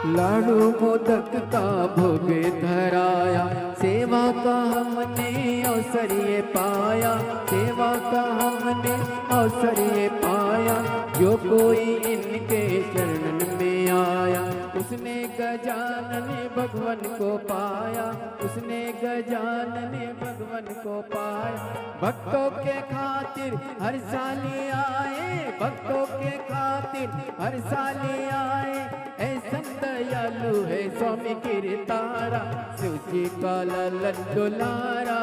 लाडू मोदक का भोग धराया, सेवा का हमने अवसर ये पाया, सेवा का हमने अवसर ये पाया। जो कोई इनके चरणन में आया, उसने गजानन भगवन को पाया, उसने गजानन भगवन को पाया। भक्तों के खातिर हर साल आए, भक्तों के खातिर हर साल आए। ऐसा दयालु है स्वामी कीर्तारा, शिव जी का लालन दुलारा,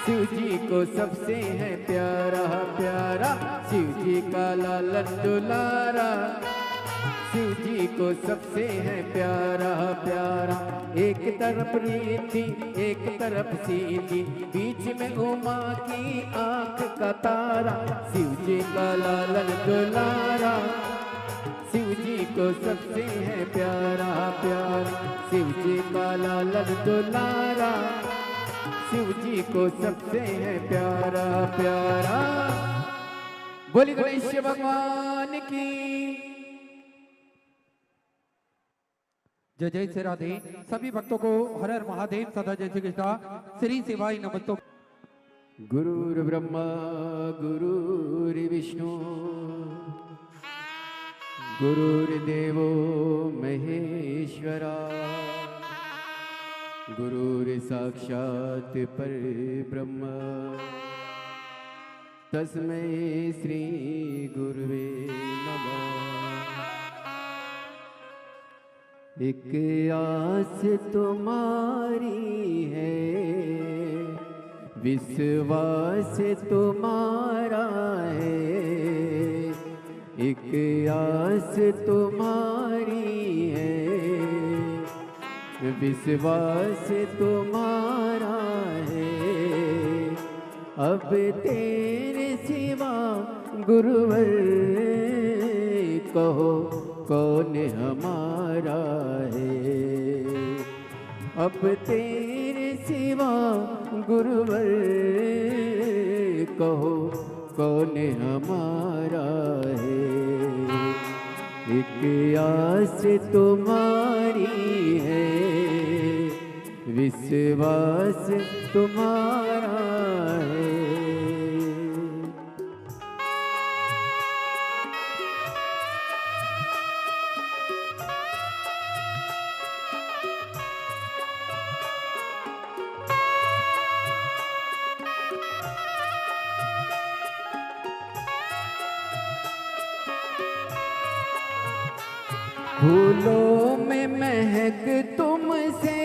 शिव जी को सबसे है प्यारा प्यारा। शिव जी का लालन दुलारा, शिव जी को सबसे है प्यारा प्यारा। एक तरफ रीति एक तरफ सीधी, बीच में उमा की आंख का तारा। शिव जी का लालन दुलारा, शिव जी को सबसे है प्यारा प्यारा। शिव जी का लालन दुलारा, शिव जी को सबसे है प्यारा प्यारा। बोली गणेश भगवान की जय जय श्री राधे। सभी भक्तों को हर हर महादेव सदा जय श्री कृष्णा श्री शिवाय नमस्तु। गुरुर् ब्रह्मा गुरुर्विष्णु गुरुर्देवो महेश्वरा, गुरुर्साक्षात् परब्रह्म, तस्मै श्री गुरुवे नमः। एक आस तुम्हारी है, विश्वास तुम्हारा है। एक आस तुम्हारी है, विश्वास तुम्हारा है। अब तेरे सिवा गुरुवर कहो कौन हमारा है। अब तेरे सिवा गुरुवर कहो कौन हमारा है। एक आस तुम्हारी है, विश्वास तुम्हारा है। फूलों में महक तुमसे,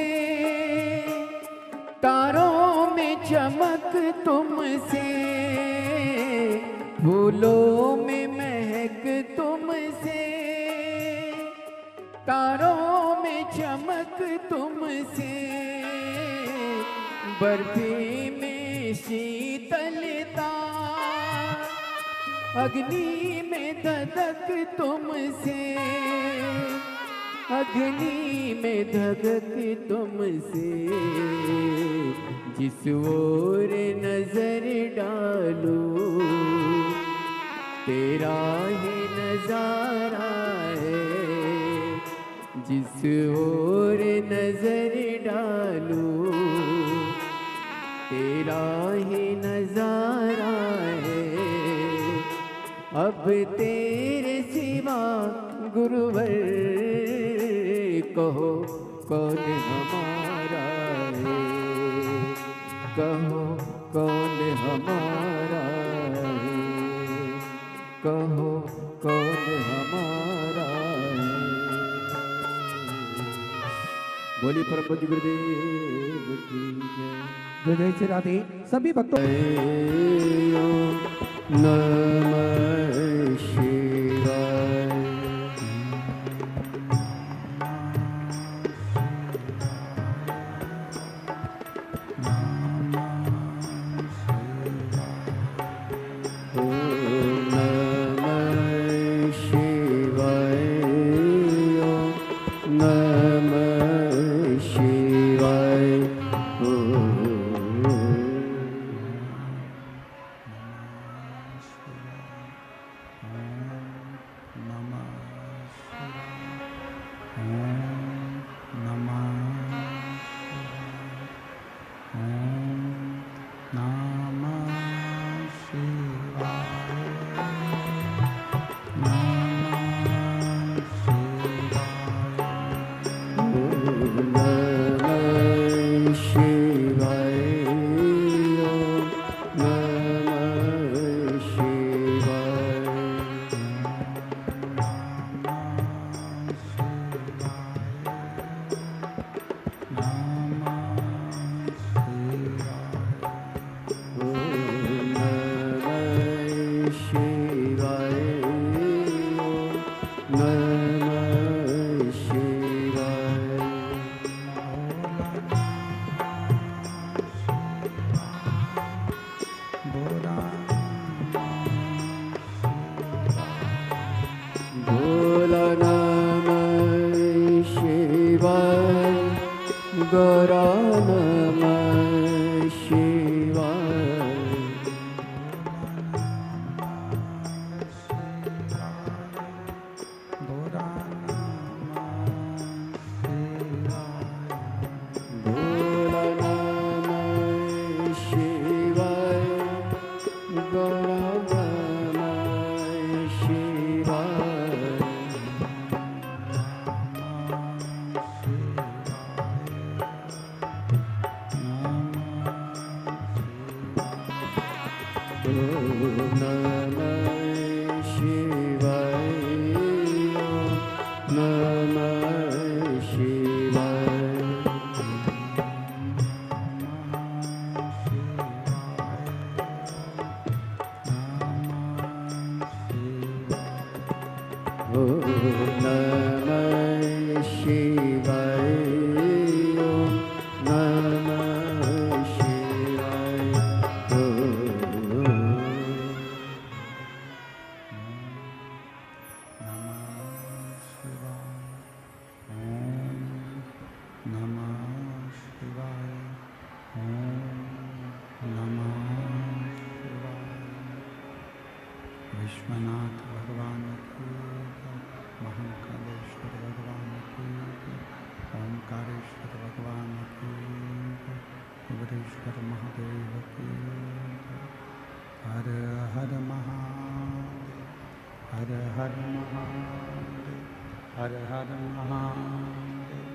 तारों में चमक तुमसे। फूलों में महक तुमसे, तारों में चमक तुमसे। बर्फी में शीतलता, अग्नि में धधक तुमसे। अग्नि में धधक तुमसे। जिस ओर नजर डालो तेरा ही नजारा है। जिस ओर नजर डालो तेरा ही नजारा है। अब तेरे सिवा गुरुवर कहो कौन हमारा है। कहो कौन हमारा है। कहो कौन हमारा है। बोली परम पूज्य गुरुदेव की जय। जय जय श्री राधे। सभी भक्तों नमः शिवाय। नमः शिवाय, नमः शिवाय। ओ नमः शिवाय, नमः शिवाय। ओ विश्वनाथ भगवान की जय, महाकालेश्वर भगवान की जय, ओंकारेश्वर भगवान की जय, उग्रेश्वर महादेव की जय। हर हर महादेव, हर हर महादेव, हर हर महादेव।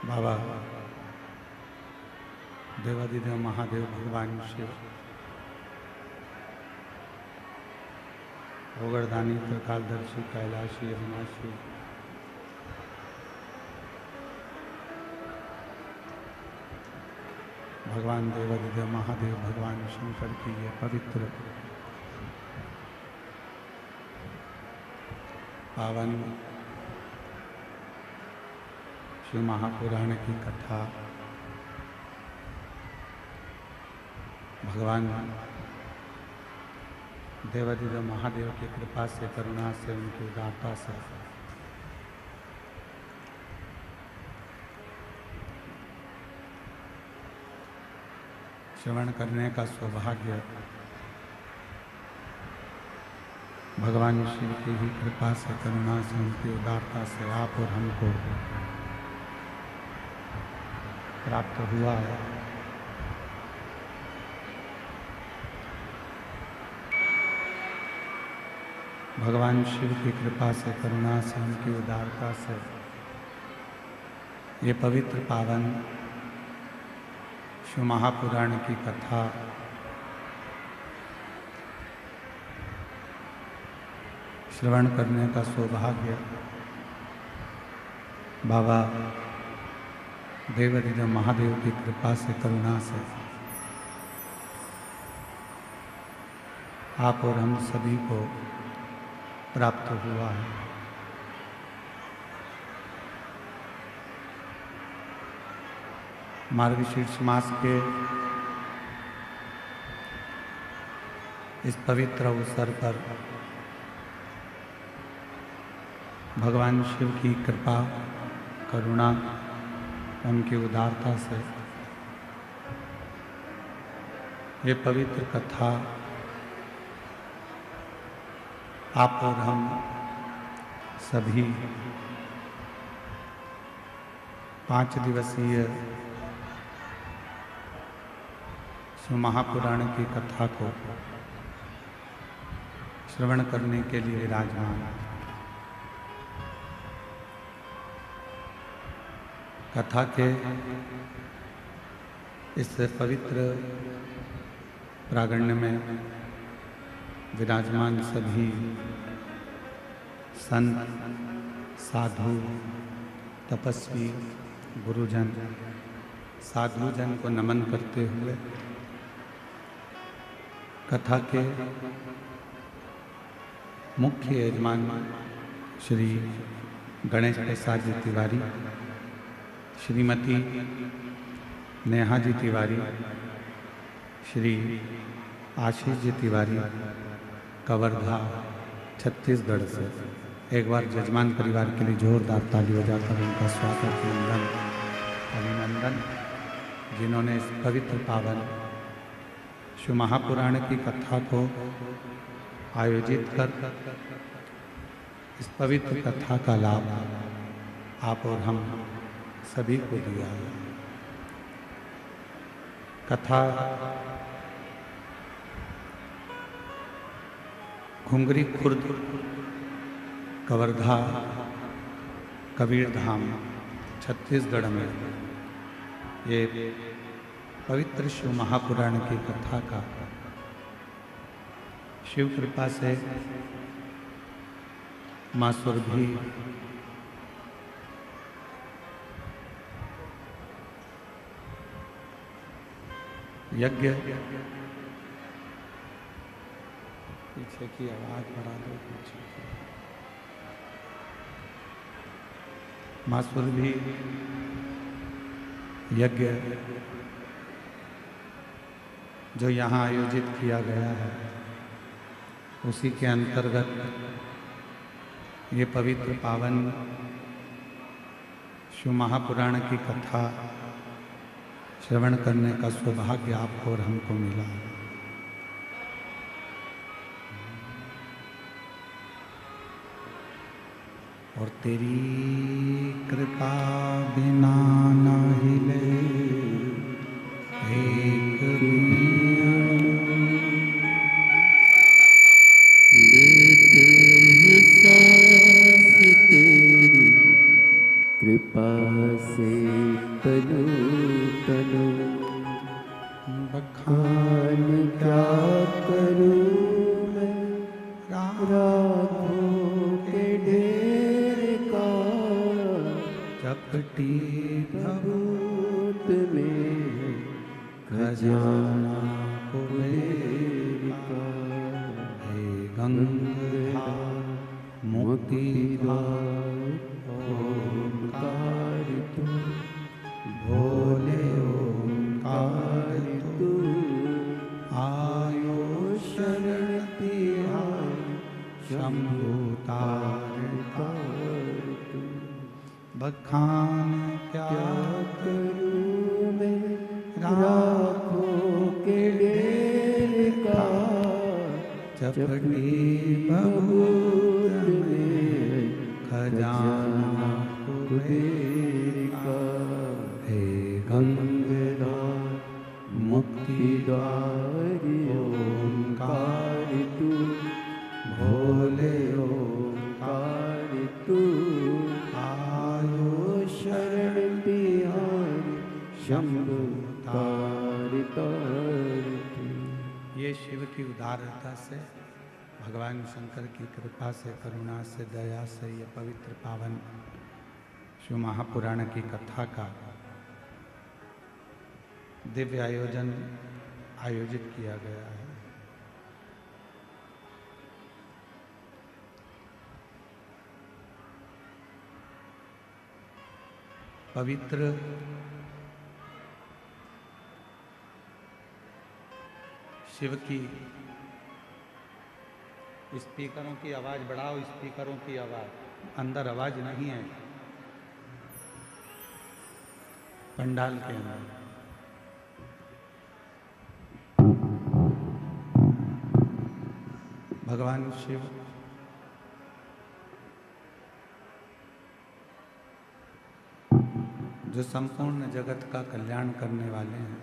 बाबा देवादिदेव महादेव भगवान शिव ओगरदानी त्रिकालदर्शी कैलाशी अविनाशी भगवान देवादिदेव महादेव भगवान शंकर की ये पवित्र पावन शिव महापुराण की कथा भगवान देवादिदेव महादेव की कृपा से, करुणा से, उनकी उदारता से श्रवण करने का सौभाग्य भगवान शिव की ही कृपा से, करुणा से, उनकी उदारता से आप और हमको प्राप्त हुआ है। भगवान शिव की कृपा से, करुणा से, उनकी उदारता से ये पवित्र पावन शिव महापुराण की कथा श्रवण करने का सौभाग्य बाबा देवादिदेव महादेव की कृपा से, करुणा से आप और हम सभी को प्राप्त हुआ है। मार्गशीर्ष मास के इस पवित्र अवसर पर भगवान शिव की कृपा, करुणा, उनकी उदारता से ये पवित्र कथा आप और हम सभी 5 दिवसीय शिव महापुराण की कथा को श्रवण करने के लिए विराजमान। कथा के इस पवित्र प्रांगण में विराजमान सभी संत, साधु, तपस्वी, गुरुजन, साधुजन को नमन करते हुए कथा के मुख्य यजमान श्री गणेश प्रसाद जी तिवारी, श्रीमती नेहा जी तिवारी, श्री आशीष जी तिवारी, कवर्धा छत्तीसगढ़ से एक बार जजमान परिवार के लिए जोरदार ताली बजाकर उनका स्वागत, वंदन, अभिनंदन जिन्होंने इस पवित्र पावन शिव महापुराण की कथा को आयोजित कर इस पवित्र कथा का लाभ आप और हम सभी को दिया है। कथा घुंगरी खुर्द कवर्धा कबीरधाम छत्तीसगढ़ में ये पवित्र शिव महापुराण की कथा का शिव कृपा से माँ सुरभि यज्ञ पीछे की आवाज बढ़ा दो। पीछे की माँ सुरभि यज्ञ जो यहाँ आयोजित किया गया है उसी के अंतर्गत ये पवित्र पावन शिव महापुराण की कथा श्रवण करने का सौभाग्य आपको और हमको मिला। और तेरी कृपा बिना न हिले एक लेते ही सांस तेरी कृपा से तनु तनु बखान क्या करूं मैं राधों के ढेर का चपटी भभूत में खजाना कुबेर का हे गंगा मुक्तिदार ओंकार तू भोले ओंकार तू आयो शरण तिहारी शंभुतार तू बखान क्या करूं मैं राखों के ढेर का चपटी बबूत में खजाना कुबेर का हे गंगाधर मुक्तिदार ओंकार तू भोले ओंकार तू आयो शरण बिहारी शंभु तार तार तू। ये शिव की उदारता से भगवान शंकर की कृपा से करुणा से दया से ये पवित्र पावन शिव महापुराण की कथा का दिव्य आयोजन आयोजित किया गया है। पवित्र शिव की स्पीकरों की आवाज बढ़ाओ, स्पीकरों की आवाज, अंदर आवाज नहीं है पंडाल के अंदर। भगवान शिव जो संपूर्ण जगत का कल्याण करने वाले हैं,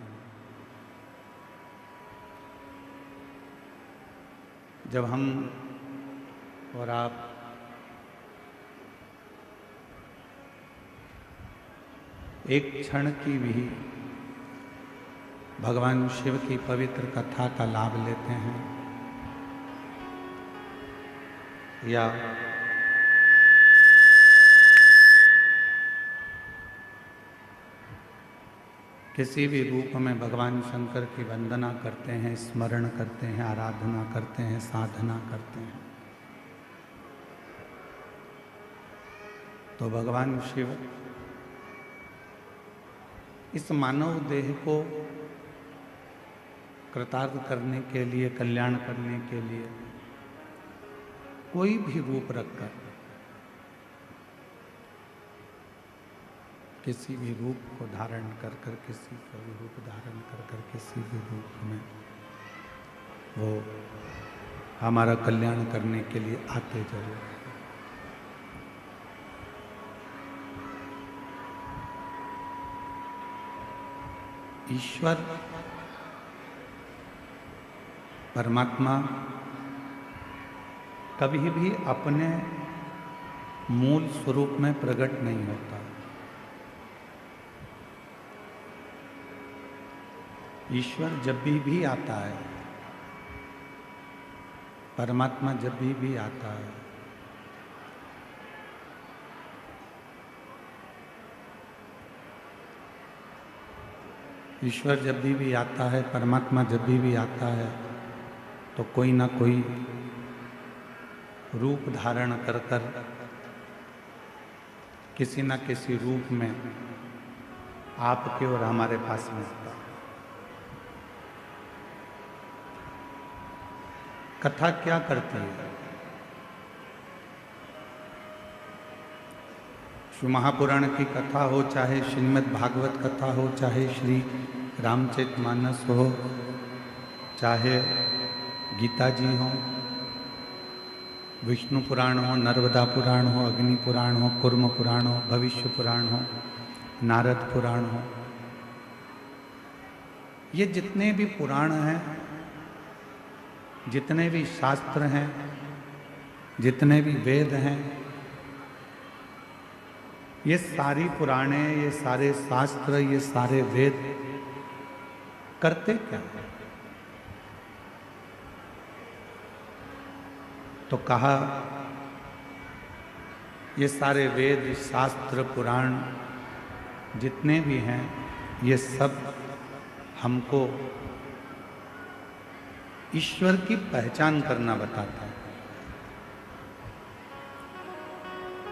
जब हम और आप एक क्षण की भी भगवान शिव की पवित्र कथा का लाभ लेते हैं या किसी भी रूप में भगवान शंकर की वंदना करते हैं, स्मरण करते हैं, आराधना करते हैं, साधना करते हैं, तो भगवान शिव इस मानव देह को कृतार्थ करने के लिए, कल्याण करने के लिए कोई भी रूप रखकर किसी भी रूप को धारण कर कर, किसी का भी रूप धारण कर कर, किसी भी रूप में वो हमारा कल्याण करने के लिए आते जरूर हैं। ईश्वर परमात्मा कभी भी अपने मूल स्वरूप में प्रकट नहीं होता। ईश्वर जब भी आता है, परमात्मा जब भी आता है, ईश्वर जब भी आता है, परमात्मा जब भी आता है, तो कोई ना कोई रूप धारण कर कर किसी न किसी रूप में आपके और हमारे पास मिलता है। कथा क्या करती है? श्री महापुराण की कथा हो, चाहे श्रीमद् भागवत कथा हो, चाहे श्री रामचरितमानस हो, चाहे गीता जी हो, विष्णु पुराण हो, नर्मदा पुराण हो, अग्नि पुराण हो, कूर्म पुराण हो, भविष्य पुराण हो, नारद पुराण हो, ये जितने भी पुराण हैं, जितने भी शास्त्र हैं, जितने भी वेद हैं, ये सारी पुराणे, ये सारे शास्त्र, ये सारे वेद करते क्या हैं? तो कहा ये सारे वेद, शास्त्र, पुराण जितने भी हैं, ये सब हमको ईश्वर की पहचान करना बताता है,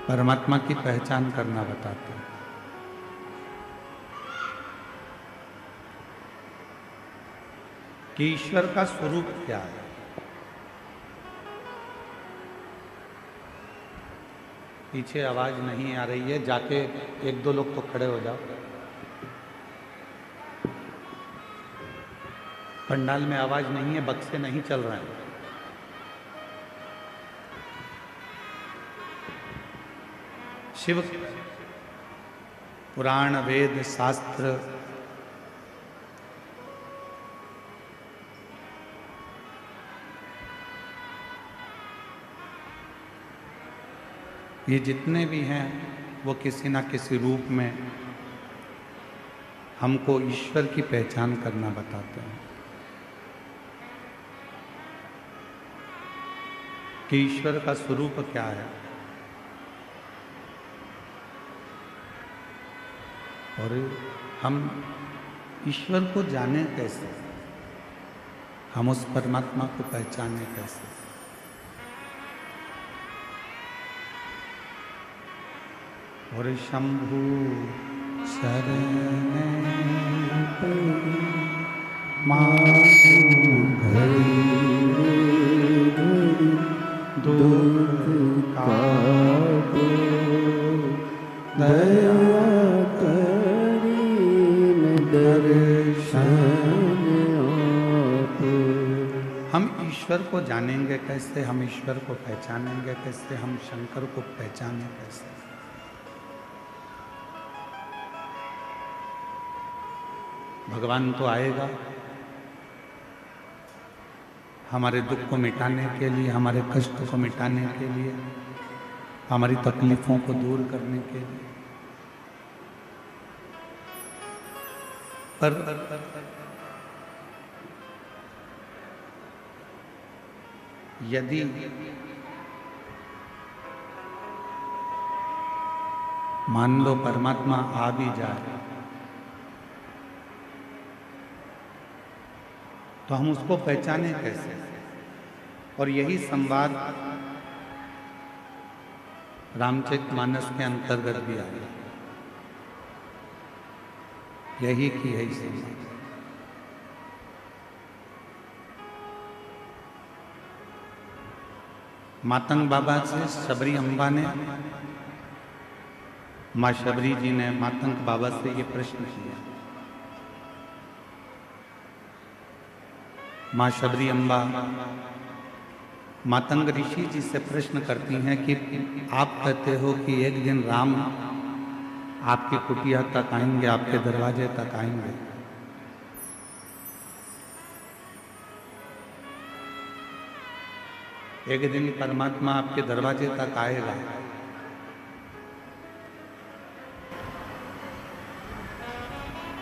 परमात्मा की पहचान करना बताता है। कि ईश्वर का स्वरूप क्या है। पीछे आवाज नहीं आ रही है, जाके एक दो लोग तो खड़े हो जाओ। पंडाल में आवाज नहीं है, बक्से नहीं चल रहे हैं। शिव पुराण, वेद, शास्त्र ये जितने भी हैं, वो किसी ना किसी रूप में हमको ईश्वर की पहचान करना बताते हैं कि ईश्वर का स्वरूप क्या है। और हम ईश्वर को जाने कैसे, हम उस परमात्मा को पहचाने कैसे। और शंभु शरण दुख का दया हम ईश्वर को जानेंगे कैसे, हम ईश्वर को पहचानेंगे कैसे, हम शंकर को पहचाने कैसे। भगवान तो आएगा हमारे दुख को मिटाने के लिए, हमारे कष्ट को मिटाने के लिए, हमारी तकलीफों को दूर करने के लिए। पर यदि मान लो परमात्मा आ भी जाए तो हम उसको पहचाने कैसे। और यही संवाद रामचरितमानस के अंतर्गत भी आया, यही की है संवाद। मातंग बाबा से शबरी अम्बा ने माँ शबरी जी ने मातंग बाबा से ये प्रश्न किया। माँ शबरी अम्बा मातंग ऋषि जी से प्रश्न करती हैं कि आप कहते हो कि एक दिन राम आपकी कुटिया तक आएंगे, आपके दरवाजे तक आएंगे, एक दिन परमात्मा आपके दरवाजे तक आएगा,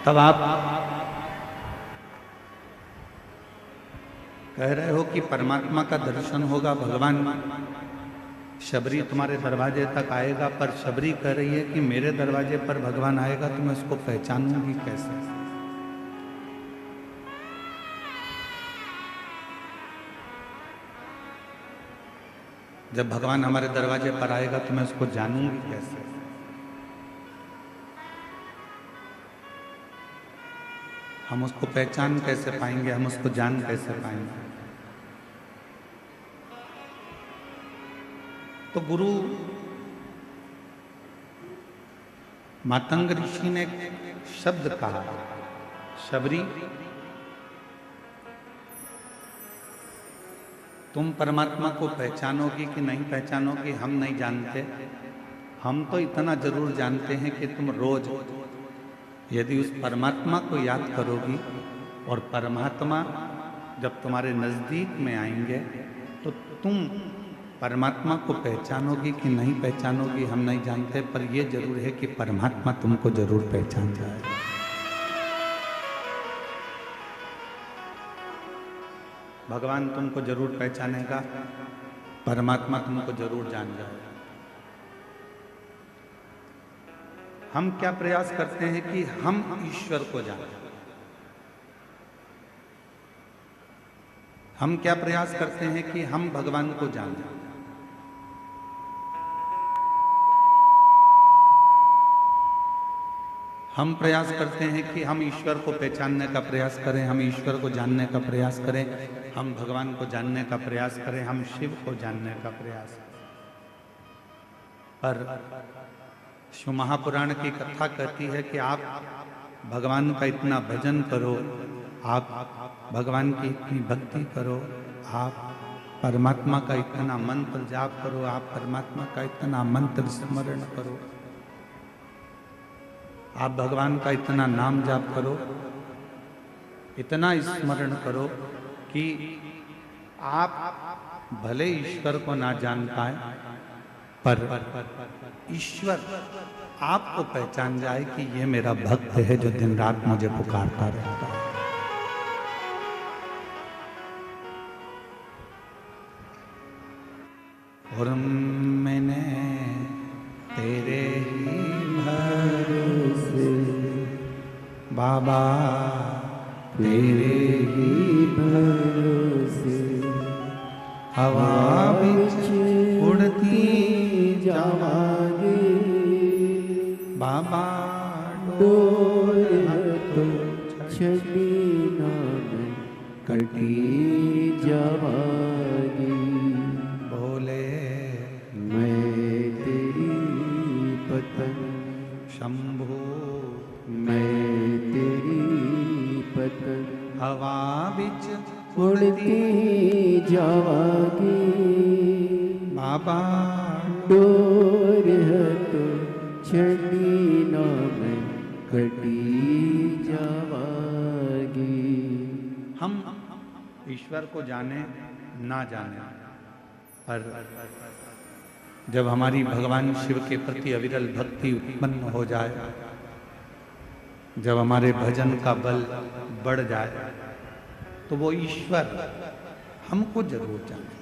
तब आप कह रहे हो कि परमात्मा का दर्शन होगा, भगवान शबरी तुम्हारे दरवाजे तक आएगा, पर शबरी कह रही है कि मेरे दरवाजे पर भगवान आएगा तो मैं उसको पहचानूंगी कैसे? जब भगवान हमारे दरवाजे पर आएगा तो मैं उसको जानूंगी कैसे? हम उसको पहचान कैसे पाएंगे, हम उसको जान कैसे पाएंगे? तो गुरु मातंग ऋषि ने शब्द कहा, शबरी तुम परमात्मा को पहचानोगी कि नहीं पहचानोगी हम नहीं जानते। हम तो इतना जरूर जानते हैं कि तुम रोज यदि उस परमात्मा को याद करोगी और परमात्मा जब तुम्हारे नजदीक में आएंगे तो तुम परमात्मा को पहचानोगी कि नहीं पहचानोगी हम नहीं जानते, पर यह जरूर है कि परमात्मा तुमको जरूर पहचान जाएगा। भगवान तुमको जरूर पहचानेगा, परमात्मा तुमको जरूर जान जाएगा। हम क्या प्रयास करते हैं कि हम ईश्वर को जानें। हम क्या प्रयास करते हैं कि हम भगवान को जानें। हम प्रयास करते हैं कि हम ईश्वर को पहचानने का प्रयास करें, हम ईश्वर को जानने का प्रयास करें, हम भगवान को जानने का प्रयास करें, हम शिव को जानने का प्रयास करें। पर शिव महापुराण की कथा कहती है कि आप भगवान का इतना भजन करो, आप भगवान की इतनी भक्ति करो, आप परमात्मा का इतना मंत्र जाप करो, आप परमात्मा का इतना मंत्र स्मरण करो, आप भगवान का इतना नाम जाप करो, इतना स्मरण करो कि आप भले ईश्वर को ना जान पाए पर ईश्वर आपको पहचान जाए कि ये मेरा भक्त है जो दिन रात मुझे पुकारता रहता है। और मैंने तेरे ही भरोसे बाबा, तेरे ही भरोसे हवा बिच उड़ती जावांगी बाबा, डोर तो छड़ी ना मैं कटी जावांगी। बोले मैं तेरी पतंग शंभु, मैं तेरी पतंग हवा बिच उड़ती जावांगी बाबा, डोर है तो छड़ी ना मैं कटी जावांगी। हम ईश्वर को जाने ना जाने, पर जब हमारी भगवान शिव के प्रति अविरल भक्ति उत्पन्न हो जाए, जब हमारे भजन का बल बढ़ जाए, तो वो ईश्वर हमको जरूर जाने।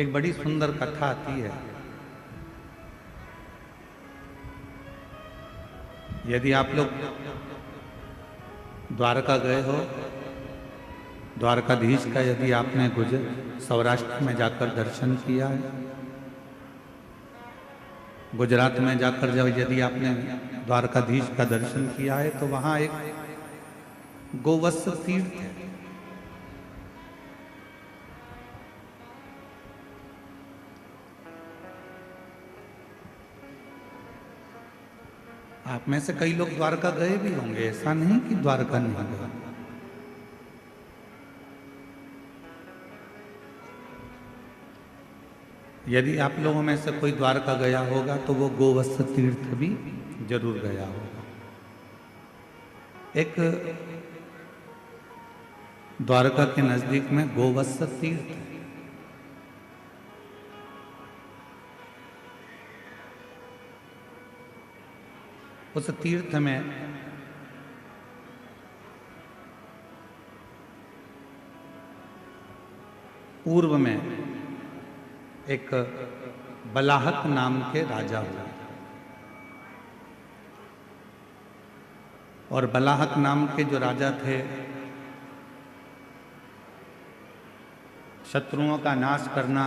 एक बड़ी सुंदर कथा आती है। यदि आप लोग द्वारका गए हो, द्वारकाधीश का यदि आपने सौराष्ट्र में जाकर दर्शन किया है, गुजरात में जाकर जब यदि आपने द्वारकाधीश का दर्शन किया है, तो वहां एक गोवत्स तीर्थ है। आप में से कई लोग द्वारका गए भी होंगे, ऐसा नहीं कि द्वारका नहीं गए। यदि आप लोगों में से कोई द्वारका गया होगा तो वो गोवत्स तीर्थ भी जरूर गया होगा। एक द्वारका के नजदीक में गोवत्स तीर्थ है। उस तीर्थ में पूर्व में एक बलाहक नाम के राजा हुए, और बलाहक नाम के जो राजा थे, शत्रुओं का नाश करना,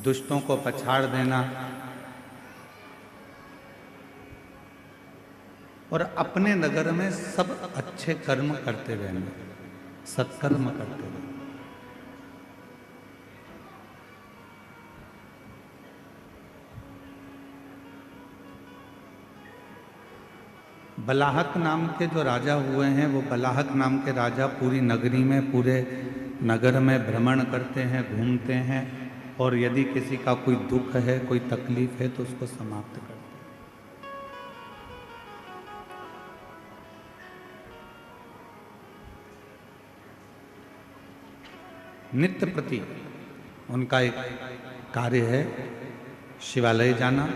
दुष्टों को पछाड़ देना और अपने नगर में सब अच्छे कर्म करते रहना, सत्कर्म करते रहना। बलाहक नाम के जो राजा हुए हैं, वो बलाहक नाम के राजा पूरी नगरी में, पूरे नगर में भ्रमण करते हैं, घूमते हैं, और यदि किसी का कोई दुख है, कोई तकलीफ है तो उसको समाप्त करते हैं। नित्य प्रति उनका एक कार्य है शिवालय जाना,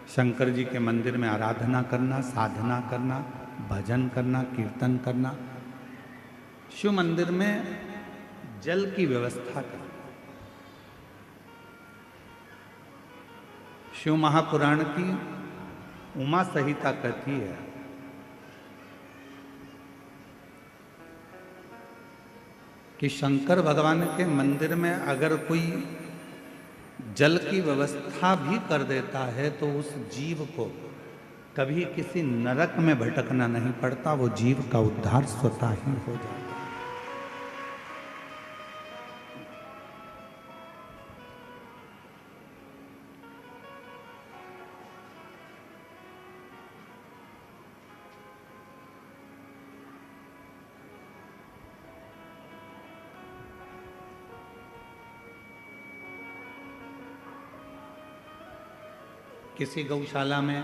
शंकर जी के मंदिर में आराधना करना, साधना करना, भजन करना, कीर्तन करना, शिव मंदिर में जल की व्यवस्था करना। शिव महापुराण की उमा संहिता कहती है कि शंकर भगवान के मंदिर में अगर कोई जल की व्यवस्था भी कर देता है तो उस जीव को कभी किसी नरक में भटकना नहीं पड़ता, वो जीव का उद्धार स्वतः ही हो जाता है। किसी गौशाला में,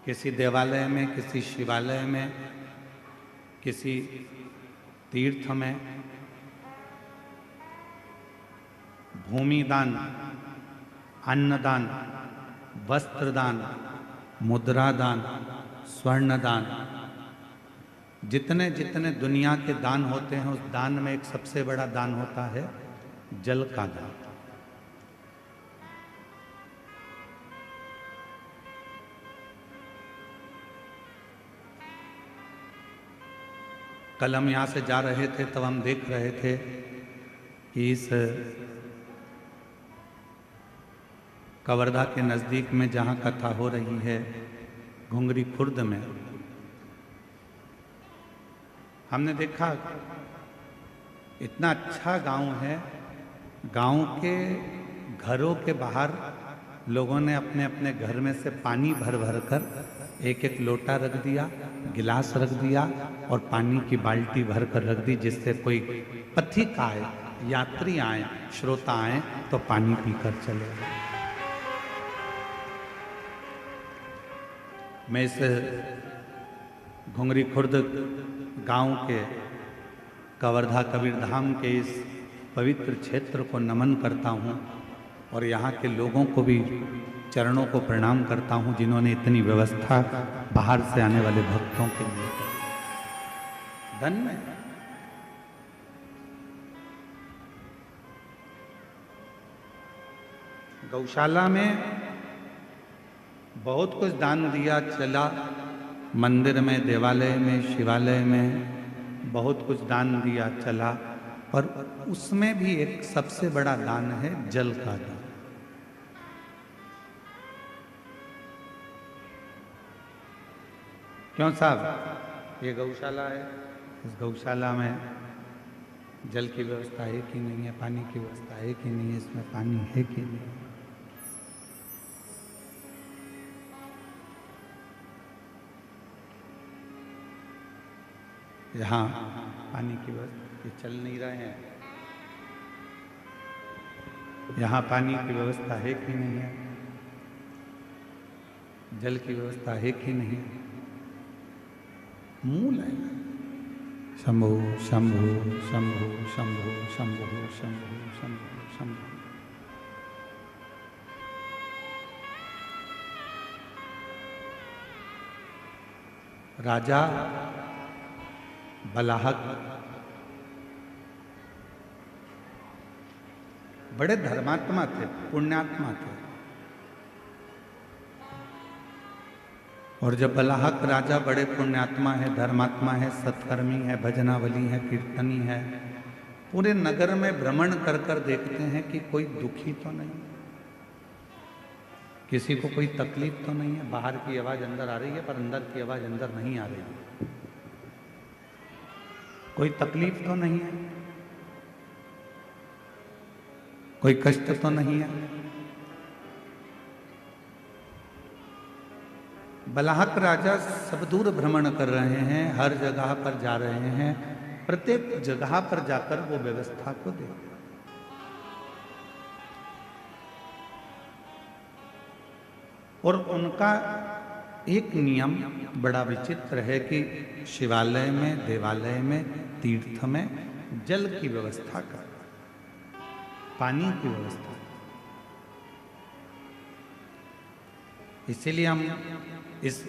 किसी देवालय में, किसी शिवालय में, किसी तीर्थ में भूमि दान, अन्नदान, वस्त्रदान, मुद्रा दान, स्वर्ण दान, जितने जितने दुनिया के दान होते हैं, उस दान में एक सबसे बड़ा दान होता है जल का दान। कल हम यहाँ से जा रहे थे तब हम देख रहे थे कि इस कवर्धा के नज़दीक में जहाँ कथा हो रही है, घुंगरी खुर्द में, हमने देखा इतना अच्छा गांव है। गांव के घरों के बाहर लोगों ने अपने अपने घर में से पानी भर भर कर एक एक लोटा रख दिया, गिलास रख दिया और पानी की बाल्टी भर कर रख दी, जिससे कोई पथिक आए, यात्री आए, श्रोता आए तो पानी पीकर चले जाए। मैं इस घुंगरी खुर्द गांव के कवर्धा कबीरधाम के इस पवित्र क्षेत्र को नमन करता हूँ और यहाँ के लोगों को भी चरणों को प्रणाम करता हूँ, जिन्होंने इतनी व्यवस्था बाहर से आने वाले भक्तों के लिए की। धन्य गौशाला में बहुत कुछ दान दिया चला, मंदिर में, देवालय में, शिवालय में बहुत कुछ दान दिया चला, पर उसमें भी एक सबसे बड़ा दान है जल का दान। क्यों साहब, ये गौशाला है, इस गौशाला में जल की व्यवस्था है कि नहीं है, पानी की व्यवस्था है कि नहीं है, इसमें पानी है कि नहीं। यहाँ पानी की व्यवस्था, ये चल नहीं रहे हैं, यहाँ पानी की व्यवस्था है कि नहीं है, जल की व्यवस्था है कि नहीं है, मूल है। शंभु शंभु शंभु शंभु शंभु शंभु शंभु शंभु। राजा बलाहक बड़े धर्मात्मा थे, पुण्यात्मा थे। और जब बलाहक राजा बड़े पुण्यात्मा है, धर्मात्मा है, सत्कर्मी है, भजनावली है, कीर्तनी है, पूरे नगर में भ्रमण कर कर देखते हैं कि कोई दुखी तो नहीं, किसी को कोई तकलीफ तो नहीं है। बाहर की आवाज अंदर आ रही है पर अंदर की आवाज अंदर नहीं आ रही है। कोई तकलीफ तो नहीं है, कोई कष्ट तो नहीं है। बलाहक राजा सब दूर भ्रमण कर रहे हैं, हर जगह पर जा रहे हैं, प्रत्येक जगह पर जाकर वो व्यवस्था को दे। और उनका एक नियम बड़ा विचित्र है कि शिवालय में, देवालय में, तीर्थ में जल की व्यवस्था कर, पानी की व्यवस्था। इसीलिए हम इस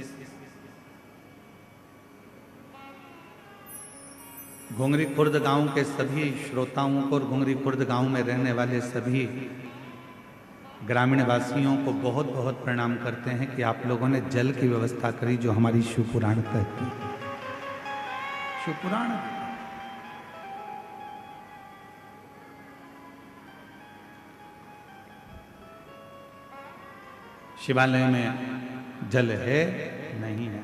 घुंगरी खुर्द गांव के सभी श्रोताओं को और घुंगरी खुर्द गांव में रहने वाले सभी ग्रामीण वासियों को बहुत बहुत प्रणाम करते हैं कि आप लोगों ने जल की व्यवस्था करी, जो हमारी शिवपुराण कहती है। शिवपुराण शिवालय में जल है नहीं है,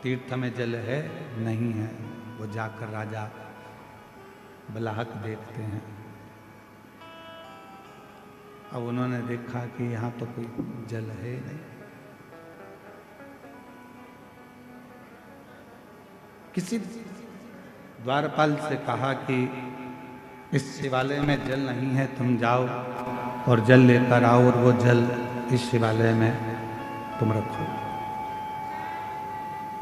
तीर्थ में जल है नहीं है, वो जाकर राजा बलाहक देखते हैं। अब उन्होंने देखा कि यहाँ तो कोई जल है नहीं। किसी द्वारपाल से कहा कि इस शिवालय में जल नहीं है, तुम जाओ और जल लेकर आओ और वो जल इस शिवालय में तुम रखो।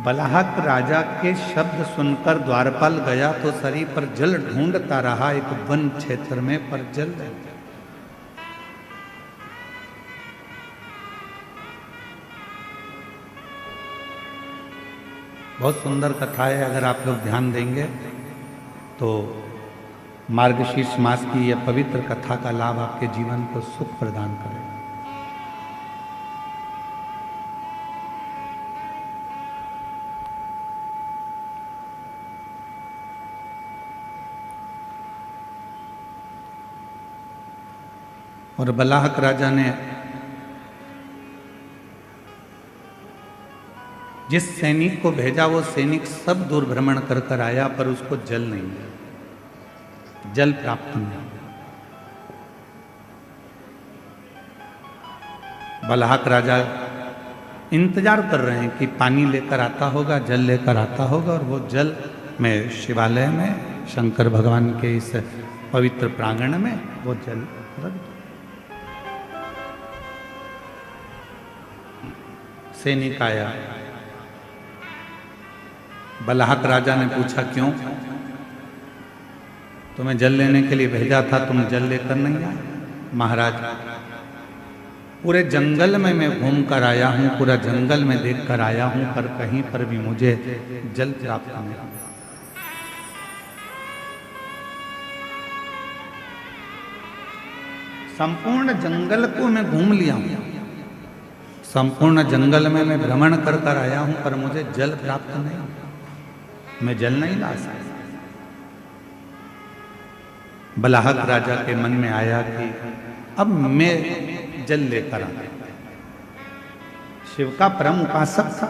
बलाहक राजा के शब्द सुनकर द्वारपाल गया तो शरीर पर जल ढूंढता रहा एक वन क्षेत्र में, पर जल नहीं। बहुत सुंदर कथा है, अगर आप लोग ध्यान देंगे तो मार्गशीर्ष मास की यह पवित्र कथा का लाभ आपके जीवन को सुख प्रदान करेगा। और बलाहक राजा ने जिस सैनिक को भेजा वो सैनिक सब दूर भ्रमण कर कर आया, पर उसको जल नहीं मिला, जल प्राप्त नहीं। बलाहक राजा इंतजार कर रहे हैं कि पानी लेकर आता होगा, जल लेकर आता होगा, और वो जल में शिवालय में शंकर भगवान के इस पवित्र प्रांगण में वो जल रख दो। सैनिक आया, बलाहक राजा ने पूछा क्यों? तुम्हें जल लेने के लिए भेजा था, तुम जल लेकर नहीं आए? महाराज, पूरे जंगल में मैं घूम कर आया हूं, पूरा जंगल में देख कर आया हूं, पर कहीं पर भी मुझे जल प्राप्त नहीं हुआ। संपूर्ण जंगल को मैं घूम लिया हूं, संपूर्ण जंगल में मैं भ्रमण कर कर आया हूं, पर मुझे जल प्राप्त नहीं, मैं जल नहीं ला सकता। बलाहक राजा के मन में आया कि अब मैं जल लेकर आता। शिव का परम उपासक था,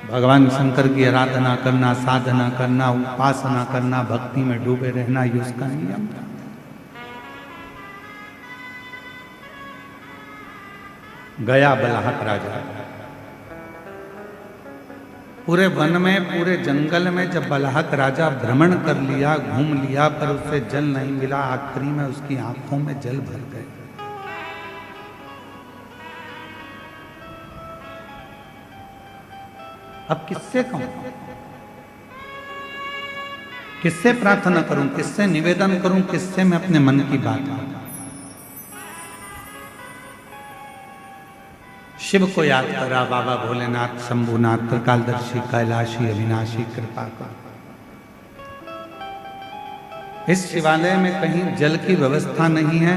भगवान शंकर की आराधना करना, साधना करना, उपासना करना, भक्ति में डूबे रहना, ये उसका नियम था। गया बलाहक राजा, पूरे वन में, पूरे जंगल में जब बलहक राजा भ्रमण कर लिया, घूम लिया, पर उसे जल नहीं मिला। आखिरी में उसकी आंखों में जल भर गए। अब किससे कहूं, किससे प्रार्थना करूं, किससे निवेदन करूं, किससे मैं अपने मन की बात कहूं? शिव को याद करा, बाबा भोलेनाथ, शंभुनाथ, त्रिकालदर्शी, कैलाशी, अविनाशी, कृपा कर। इस शिवालय में कहीं जल की व्यवस्था नहीं है,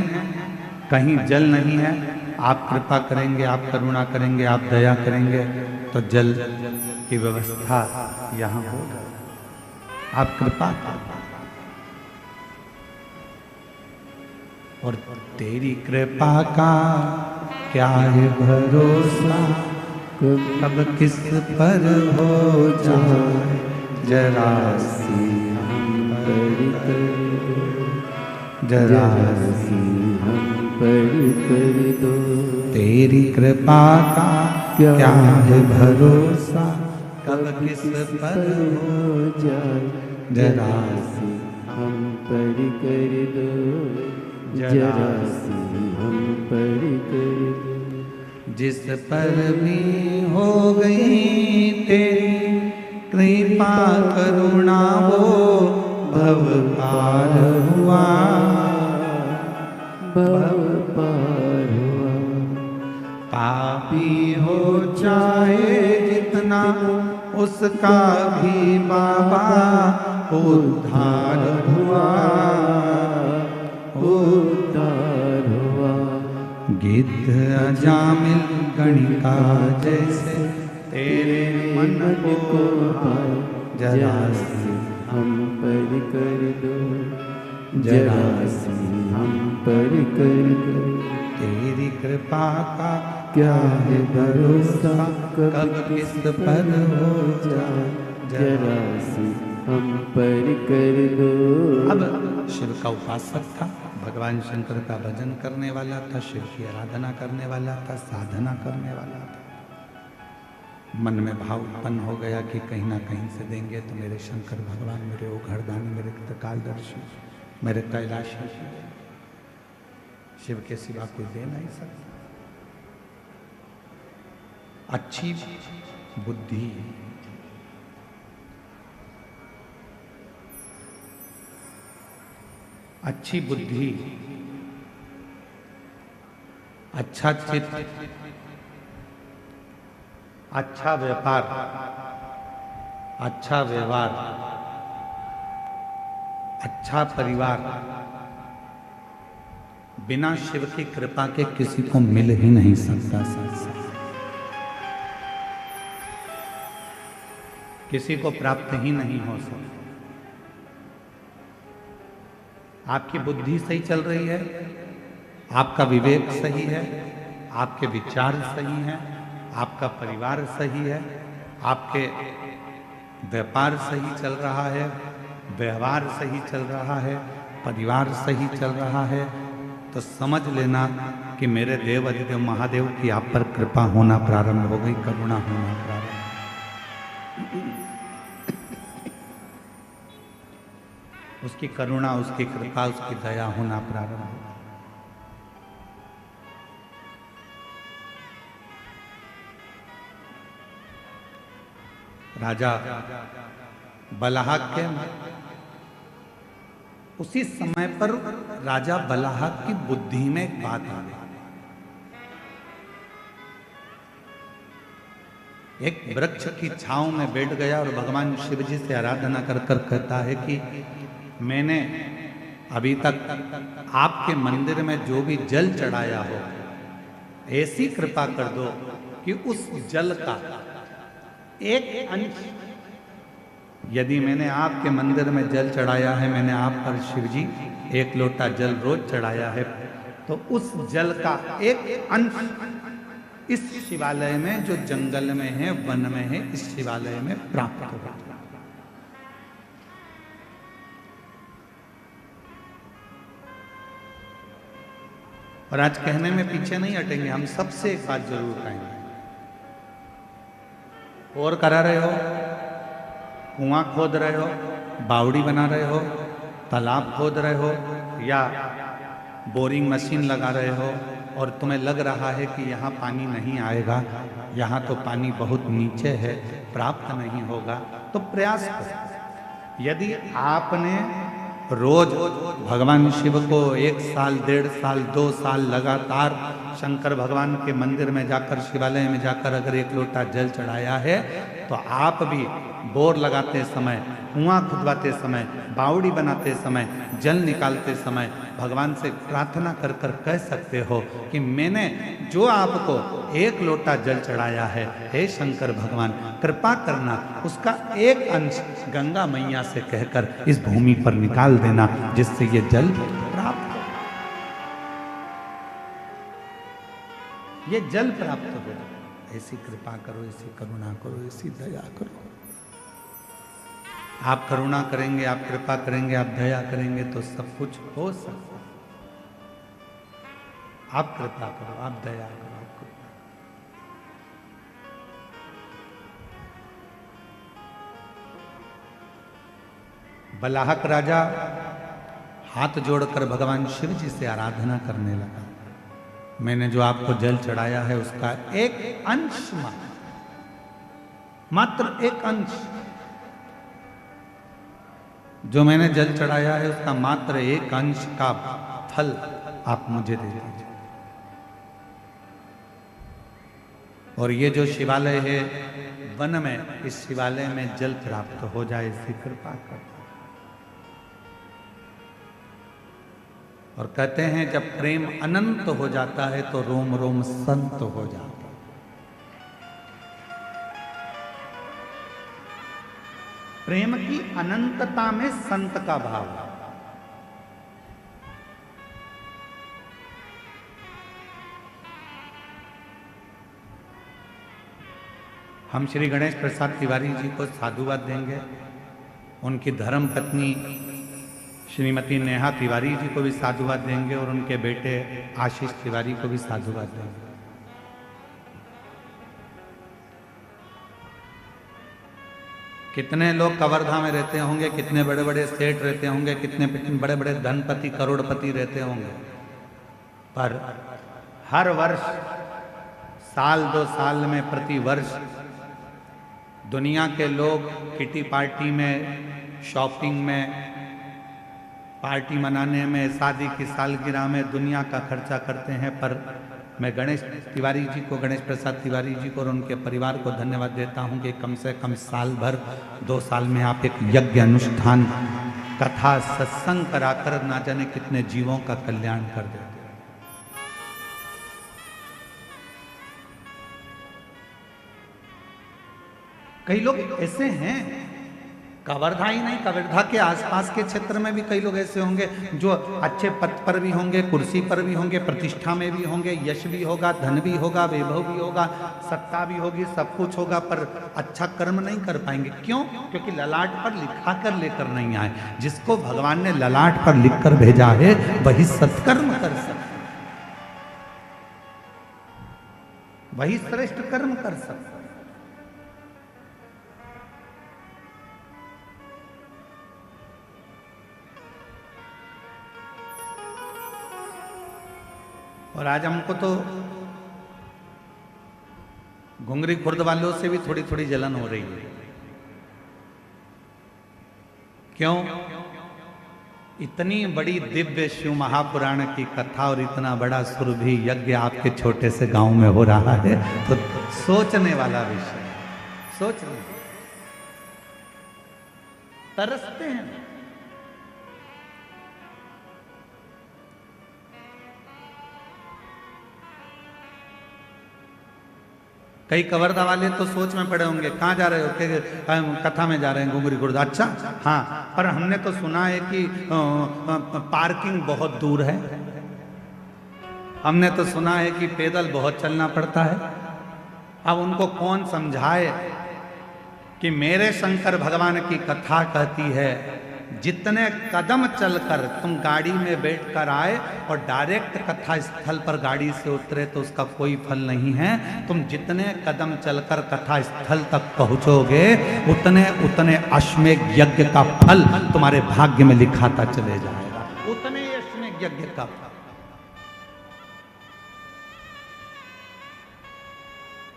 कहीं जल नहीं है। आप कृपा करेंगे, आप करुणा करेंगे, आप दया करेंगे तो जल की व्यवस्था यहाँ होगा। आप कृपा करें। और तेरी कृपा का क्या है भरोसा, कब किस पर हो जाए जरा सी हम पर कर, जरा सी हम पर कर दो। तेरी कृपा का क्या है भरोसा, कब किस पर हो जाए जरा सी हम पर कर दो, जरा सी हम पर कर दो। जिस पर भी हो गई तेरी कृपा करुणा, वो भव पार हुआ, भव पार हुआ। पापी हो चाहे जितना, उसका भी बाबा उद्धार हुआ, उद्धार हुआ। गिद्ध अजामिल गणिका जैसे तेरे मन को पाए, जरा सी हम पर कर दो, जरा सी हम पर कर दो। तेरी कृपा का क्या है भरोसा, कब किस पर हो जाए जरा सी हम पर कर दो। अब शिव का उपासक था, भगवान शंकर का भजन करने वाला था, शिव की आराधना करने वाला था, साधना करने वाला था। मन में भाव उत्पन्न हो गया कि कहीं ना कहीं से देंगे तो मेरे शंकर भगवान, मेरे ओघरदानी, मेरे त्रिकालदर्शी, मेरे कैलाशी, शिव के सिवा कोई दे नहीं सकता। अच्छी बुद्धि, अच्छी बुद्धि, अच्छा चित्त, अच्छा व्यापार, अच्छा व्यवहार, अच्छा परिवार बिना शिव की कृपा के किसी को मिल ही नहीं सकता। किसी को प्राप्त ही नहीं हो सकता। आपकी बुद्धि सही चल रही है, आपका विवेक सही है, आपके विचार सही हैं, आपका परिवार सही है, आपके व्यापार सही चल रहा है, व्यवहार सही चल रहा है, परिवार सही चल रहा है, तो समझ लेना कि मेरे देव अधिदेव महादेव की आप पर कृपा होना प्रारंभ हो गई, करुणा होना प्रारंभ। उसकी करुणा, उसकी कृपा, उसकी दया होना प्रारंभ हो। राजा बलहाक के उसी समय पर राजा बलहाक की बुद्धि में एक बात आ गई। एक वृक्ष की छांव में बैठ गया और भगवान शिव जी से आराधना कर कर कहता है कि मैंने अभी तक आपके मंदिर में जो भी जल चढ़ाया हो, ऐसी कृपा कर दो कि उस जल का एक अंश, यदि मैंने आपके मंदिर में जल चढ़ाया है, मैंने आप पर शिव जी 1 लोटा जल रोज चढ़ाया है, तो उस जल का एक अंश इस शिवालय में, जो जंगल में है, वन में है, इस शिवालय में प्राप्त होगा। और आज कहने में पीछे नहीं हटेंगे, हम सबसे एक बात जरूर कहेंगे, और करा रहे हो, कुआं खोद रहे हो, बावड़ी बना रहे हो, तालाब खोद रहे हो, या बोरिंग मशीन लगा रहे हो और तुम्हें लग रहा है कि यहाँ पानी नहीं आएगा, यहाँ तो पानी बहुत नीचे है, प्राप्त नहीं होगा, तो प्रयास करो। यदि आपने रोज भगवान शिव को 1 साल, 1.5 साल, 2 साल लगातार शंकर भगवान के मंदिर में जाकर, शिवालय में जाकर अगर 1 लोटा जल चढ़ाया है, तो आप भी बोर लगाते समय, कुआं खुदवाते समय, बावड़ी बनाते समय, जल निकालते समय भगवान से प्रार्थना कर कर कह सकते हो कि मैंने जो आपको 1 लोटा जल चढ़ाया है, हे शंकर भगवान कृपा करना उसका 1 अंश गंगा मैया से कहकर इस भूमि पर निकाल देना, जिससे ये जल प्राप्त हो, ये जल प्राप्त हो। ऐसी कृपा करो, ऐसी करुणा करो, ऐसी दया करो। आप करुणा करेंगे, आप कृपा करेंगे, आप दया करेंगे तो सब कुछ हो सकता है। आप कृपा करो, आप दया करो, आप कृपा। बलाहक राजा हाथ जोड़कर भगवान शिव जी से आराधना करने लगा। मैंने जो आपको जल चढ़ाया है उसका 1 अंश, मात्र 1 अंश, जो मैंने जल चढ़ाया है उसका मात्र 1 अंश का फल आप मुझे दे दीजिए। और ये जो शिवालय है वन में, इस शिवालय में जल प्राप्त हो जाए, इसकी कृपा कर। और कहते हैं जब प्रेम अनंत हो जाता है तो रोम रोम संत हो जाता है। प्रेम की अनंतता में संत का भाव है। हम श्री गणेश प्रसाद तिवारी जी को साधुवाद देंगे, उनकी धर्म पत्नी श्रीमती नेहा तिवारी जी को भी साधुवाद देंगे और उनके बेटे आशीष तिवारी को भी साधुवाद देंगे। कितने लोग कवर्धा में रहते होंगे, कितने बड़े बड़े सेठ रहते होंगे, कितने बड़े बड़े धनपति करोड़पति रहते होंगे, पर हर वर्ष, साल 2 साल में, प्रति वर्ष दुनिया के लोग किटी पार्टी में, शॉपिंग में, पार्टी मनाने में, शादी की सालगिरह में दुनिया का खर्चा करते हैं। पर मैं गणेश तिवारी जी को, गणेश प्रसाद तिवारी जी को और उनके परिवार को धन्यवाद देता हूं कि कम से कम साल भर, 2 साल में आप एक यज्ञ अनुष्ठान, कथा, सत्संग कराकर ना जाने कितने जीवों का कल्याण कर देते हैं। कई लोग ऐसे हैं, कवर्धा ही नहीं, कवर्धा के आसपास के क्षेत्र में भी कई लोग ऐसे होंगे जो अच्छे पद पर भी होंगे, कुर्सी पर भी होंगे, प्रतिष्ठा में भी होंगे, यश भी होगा, धन भी होगा, वैभव भी होगा, सत्ता भी होगी, सब कुछ होगा, पर अच्छा कर्म नहीं कर पाएंगे। क्यों? क्योंकि ललाट पर लिखा कर लेकर नहीं आए। जिसको भगवान ने ललाट पर लिख कर भेजा है वही सत्कर्म कर सकता, वही श्रेष्ठ कर्म कर सकता। और आज हमको तो घुंगरी खुर्द वालों से भी थोड़ी थोड़ी जलन हो रही है। क्यों? इतनी बड़ी दिव्य शिव महापुराण की कथा और इतना बड़ा सुरभि यज्ञ आपके छोटे से गांव में हो रहा है, तो सोचने वाला विषय, सोचने, तरसते हैं। कई कवर्धा वाले तो सोच में पड़े होंगे, कहाँ जा रहे हो? कथा में जा रहे हैं, घुंगरी खुर्द। अच्छा, हाँ, पर हमने तो सुना है कि पार्किंग बहुत दूर है, हमने तो सुना है कि पैदल बहुत चलना पड़ता है। अब उनको कौन समझाए कि मेरे शंकर भगवान की कथा कहती है जितने कदम चलकर तुम गाड़ी में बैठकर आए और डायरेक्ट कथा स्थल पर गाड़ी से उतरे तो उसका कोई फल नहीं है। तुम जितने कदम चलकर कथा स्थल तक पहुंचोगे उतने उतने अश्वमेध यज्ञ का फल तुम्हारे भाग्य में लिखाता चले जाएगा। उतने अश्वमेध यज्ञ का फल।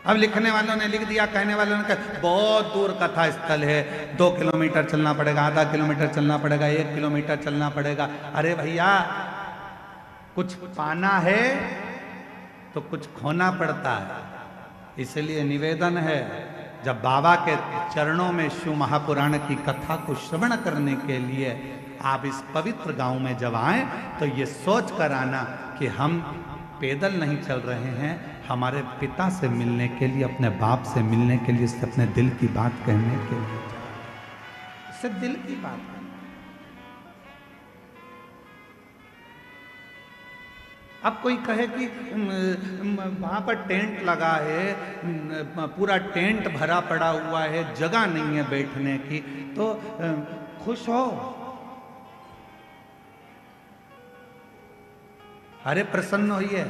अब लिखने वालों ने लिख दिया, कहने वालों ने कहा बहुत दूर कथा स्थल है, 2 किलोमीटर चलना पड़ेगा, आधा किलोमीटर चलना पड़ेगा, 1 किलोमीटर चलना पड़ेगा। अरे भैया, कुछ पाना है तो कुछ खोना पड़ता है। इसलिए निवेदन है, जब बाबा के चरणों में शिव महापुराण की कथा को श्रवण करने के लिए आप इस पवित्र गांव में जब आए तो ये सोच कर आना कि हम पैदल नहीं चल रहे हैं, हमारे पिता से मिलने के लिए, अपने बाप से मिलने के लिए, इससे अपने दिल की बात कहने के लिए, इससे दिल की बात। अब कोई कहे कि वहां पर टेंट लगा है, पूरा टेंट भरा पड़ा हुआ है, जगह नहीं है बैठने की, तो खुश हो। अरे प्रसन्न होइए।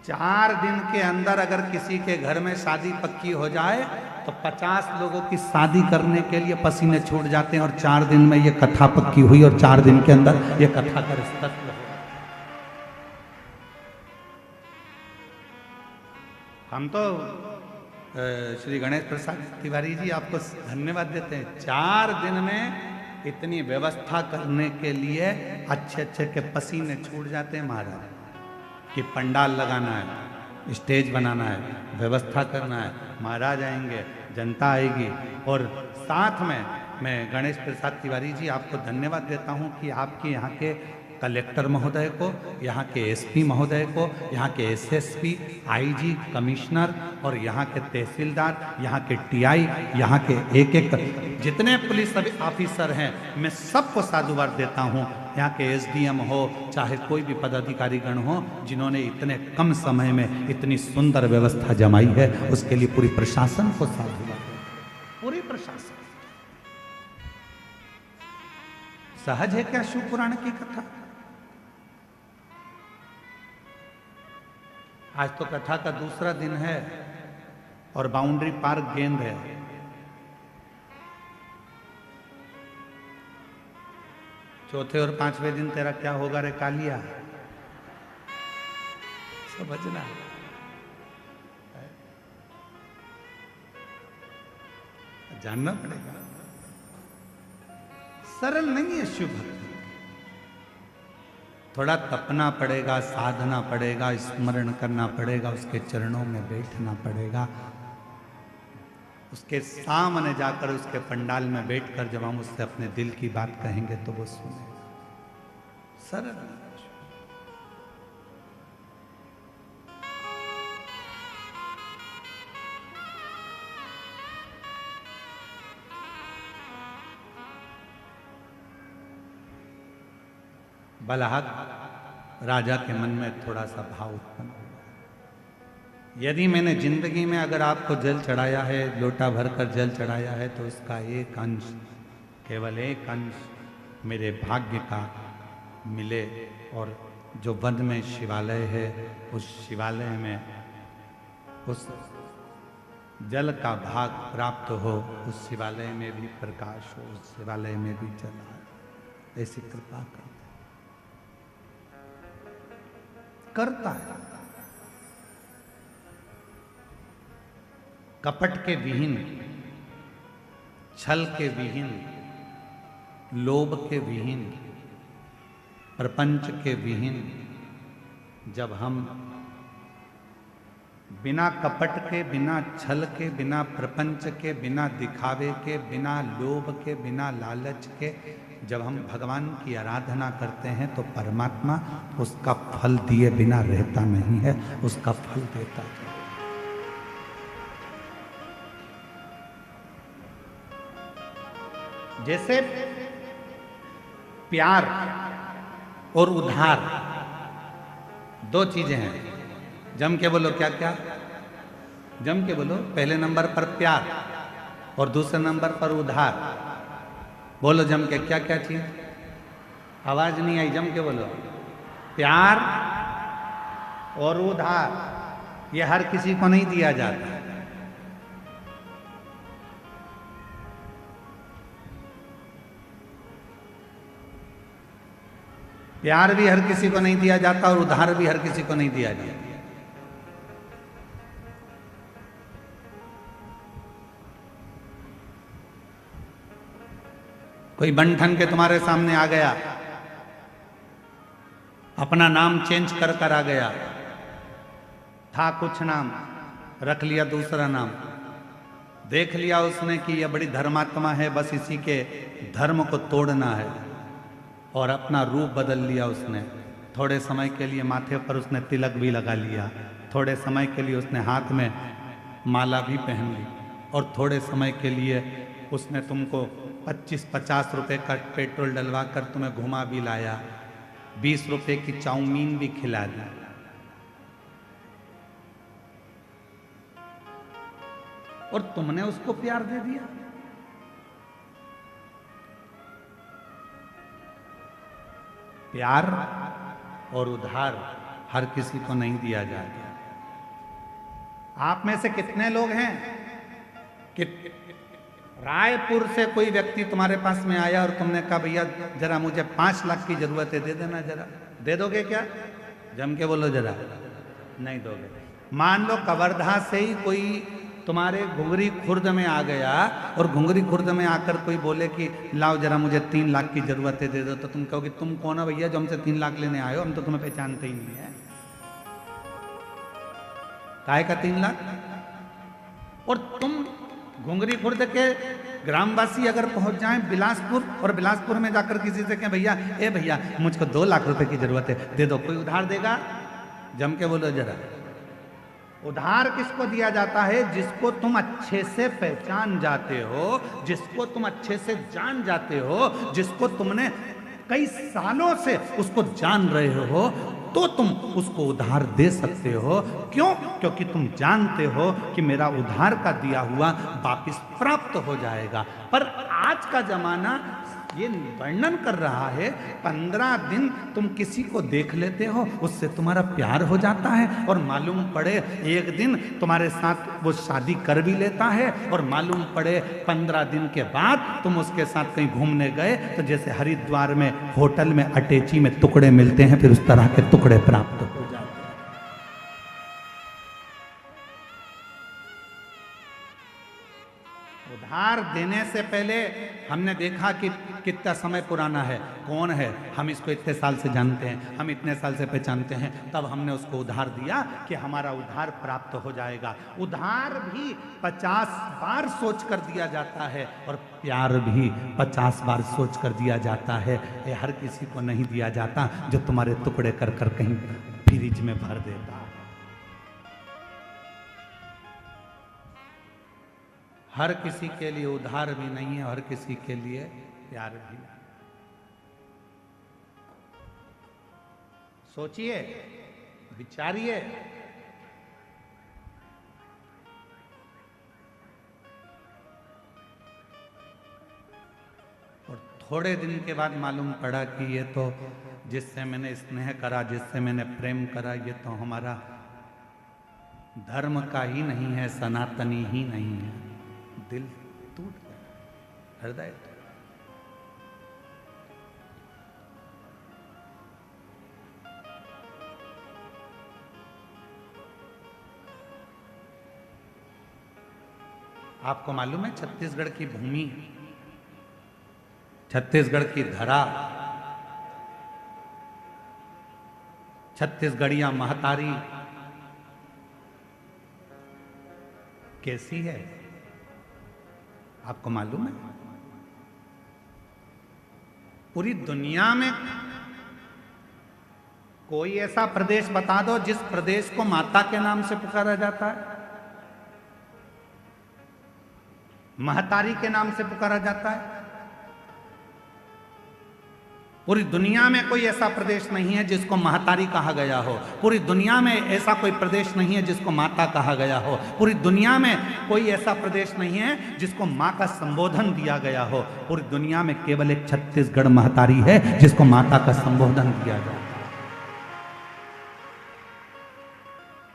4 दिन के अंदर अगर किसी के घर में शादी पक्की हो जाए तो 50 लोगों की शादी करने के लिए पसीने छूट जाते हैं, और 4 दिन में ये कथा पक्की हुई और 4 दिन के अंदर ये कथा का रिश्ता हुआ। हम तो श्री गणेश प्रसाद तिवारी जी आपको धन्यवाद देते हैं। 4 दिन में इतनी व्यवस्था करने के लिए अच्छे अच्छे के पसीने छूट जाते हैं महाराज, कि पंडाल लगाना है, स्टेज बनाना है, व्यवस्था करना है, महाराज आएंगे, जनता आएगी। और साथ में मैं गणेश प्रसाद तिवारी जी आपको धन्यवाद देता हूं कि आपके यहाँ के कलेक्टर महोदय को, यहाँ के एसपी महोदय को, यहाँ के एसएसपी, आईजी, कमिश्नर और यहाँ के तहसीलदार, यहाँ के टीआई, यहाँ के एक एक जितने पुलिस ऑफिसर हैं, मैं सबको साधुवाद देता हूँ। यहाँ के एसडीएम हो, चाहे कोई भी पदाधिकारी गण हो, जिन्होंने इतने कम समय में इतनी सुंदर व्यवस्था जमाई है, उसके लिए पूरी प्रशासन को साधुवाद, पूरी प्रशासन। सहज है क्या शिव पुराण की कथा? आज तो कथा का दूसरा दिन है और बाउंड्री पार्क गेंद है। चौथे और 5वें दिन तेरा क्या होगा रे कालिया? समझना, जानना पड़ेगा। सरल नहीं है शिव भक्ति, थोड़ा तपना पड़ेगा, साधना पड़ेगा, स्मरण करना पड़ेगा, उसके चरणों में बैठना पड़ेगा, उसके सामने जाकर उसके पंडाल में बैठकर जब हम उससे अपने दिल की बात कहेंगे तो वो सुनेगा। सरल। बलहक राजा के मन में थोड़ा सा भाव उत्पन्न हुआ। यदि मैंने जिंदगी में अगर आपको जल चढ़ाया है, लोटा भरकर जल चढ़ाया है, तो उसका एक अंश, केवल एक अंश मेरे भाग्य का मिले, और जो वन में शिवालय है उस शिवालय में उस जल का भाग प्राप्त हो, उस शिवालय में भी प्रकाश हो, उस शिवालय में भी जल आए, ऐसी कृपा करता है। कपट के विहीन, छल के विहीन, लोभ के विहीन, प्रपंच के विहीन, जब हम बिना कपट के, बिना छल के, बिना प्रपंच के, बिना दिखावे के, बिना लोभ के, बिना लालच के जब हम भगवान की आराधना करते हैं तो परमात्मा उसका फल दिए बिना रहता नहीं है, उसका फल देता है। जैसे प्यार और उधार दो चीजें हैं। जम के बोलो, क्या क्या? जम के बोलो। पहले नंबर पर प्यार और दूसरे नंबर पर उधार। बोलो जम के, क्या क्या चीज? आवाज नहीं आई, जम के बोलो। प्यार और उधार, ये हर किसी को नहीं दिया जाता। प्यार भी हर किसी को नहीं दिया जाता और उधार भी हर किसी को नहीं दिया जाता। कोई बंठन के तुम्हारे सामने आ गया, अपना नाम चेंज कर कर आ गया, था कुछ नाम, रख लिया दूसरा नाम, देख लिया उसने कि यह बड़ी धर्मात्मा है, बस इसी के धर्म को तोड़ना है, और अपना रूप बदल लिया उसने। थोड़े समय के लिए माथे पर उसने तिलक भी लगा लिया, थोड़े समय के लिए उसने हाथ में माला भी पहन ली, और थोड़े समय के लिए उसने तुमको 25-50 रुपए का पेट्रोल डलवा कर तुम्हें घुमा भी लाया, 20 रुपए की चाउमीन भी खिला दी। और तुमने उसको प्यार दे दिया। प्यार और उधार हर किसी को नहीं दिया जाता। आप में से कितने लोग हैं कि रायपुर से कोई व्यक्ति तुम्हारे पास में आया और तुमने कहा भैया जरा मुझे 5 लाख की जरूरत है, दे देना जरा। दे दोगे क्या? जम के बोलो जरा। नहीं दोगे। मान लो कवर्धा से ही कोई तुम्हारे घुंगरी खुर्द में आ गया और घुंगरी खुर्द में आकर कोई बोले कि लाओ जरा मुझे 3 लाख की जरूरत है, दे दो, तो तुम कहोगे तुम कौन हो भैया जो हमसे 3 लाख लेने आए हो, हम तो तुम्हें पहचानते ही नहीं है। काहे का 3 लाख? और तुम घुंगरी खुर्द के ग्रामवासी अगर पहुंच जाएं बिलासपुर और बिलासपुर में जाकर किसी से कहें भैया ए भैया मुझको 2 लाख रुपए की जरूरत है, दे दो, कोई उधार देगा? जम के बोलो जरा। उधार किसको दिया जाता है? जिसको तुम अच्छे से पहचान जाते हो, जिसको तुम अच्छे से जान जाते हो, जिसको तुमने कई सालों से उसको जान रहे हो, तो तुम उसको उधार दे सकते हो। क्यों? क्योंकि तुम जानते हो कि मेरा उधार का दिया हुआ वापिस प्राप्त हो जाएगा। पर आज का जमाना ये वर्णन कर रहा है 15 दिन तुम किसी को देख लेते हो, उससे तुम्हारा प्यार हो जाता है, और मालूम पड़े एक दिन तुम्हारे साथ वो शादी कर भी लेता है, और मालूम पड़े 15 दिन के बाद तुम उसके साथ कहीं घूमने गए तो जैसे हरिद्वार में होटल में अटैची में टुकड़े मिलते हैं, फिर उस तरह के टुकड़े प्राप्त हो जाते हैं। उधार देने से पहले हमने देखा कि कितना समय पुराना है, कौन है, हम इसको इतने साल से जानते हैं, हम इतने साल से पहचानते हैं, तब हमने उसको उधार दिया कि हमारा उधार प्राप्त हो जाएगा। उधार भी 50 बार सोच कर दिया जाता है और प्यार भी 50 बार सोच कर दिया जाता है। ये हर किसी को नहीं दिया जाता जो तुम्हारे टुकड़े कर कर कहीं फ्रिज में भर देता है। हर किसी के लिए उधार भी नहीं है, हर किसी के लिए प्यार भी नहीं। सोचिए, विचारिए। और थोड़े दिन के बाद मालूम पड़ा कि ये तो जिससे मैंने स्नेह करा, जिससे मैंने प्रेम करा, ये तो हमारा धर्म का ही नहीं है, सनातनी ही नहीं है। दिल टूट गया, हृदय। आपको मालूम है छत्तीसगढ़ की भूमि, छत्तीसगढ़ की धरा, छत्तीसगढ़िया महतारी कैसी है? आपको मालूम है? पूरी दुनिया में कोई ऐसा प्रदेश बता दो जिस प्रदेश को माता के नाम से पुकारा जाता है, महतारी के नाम से पुकारा जाता है। पूरी दुनिया में कोई ऐसा प्रदेश नहीं है जिसको महतारी कहा गया हो। पूरी दुनिया में ऐसा कोई प्रदेश नहीं है जिसको माता कहा गया हो। पूरी दुनिया में कोई ऐसा प्रदेश नहीं है जिसको माँ का संबोधन दिया गया हो। पूरी दुनिया में केवल एक छत्तीसगढ़ महतारी है जिसको माता का संबोधन दिया गया,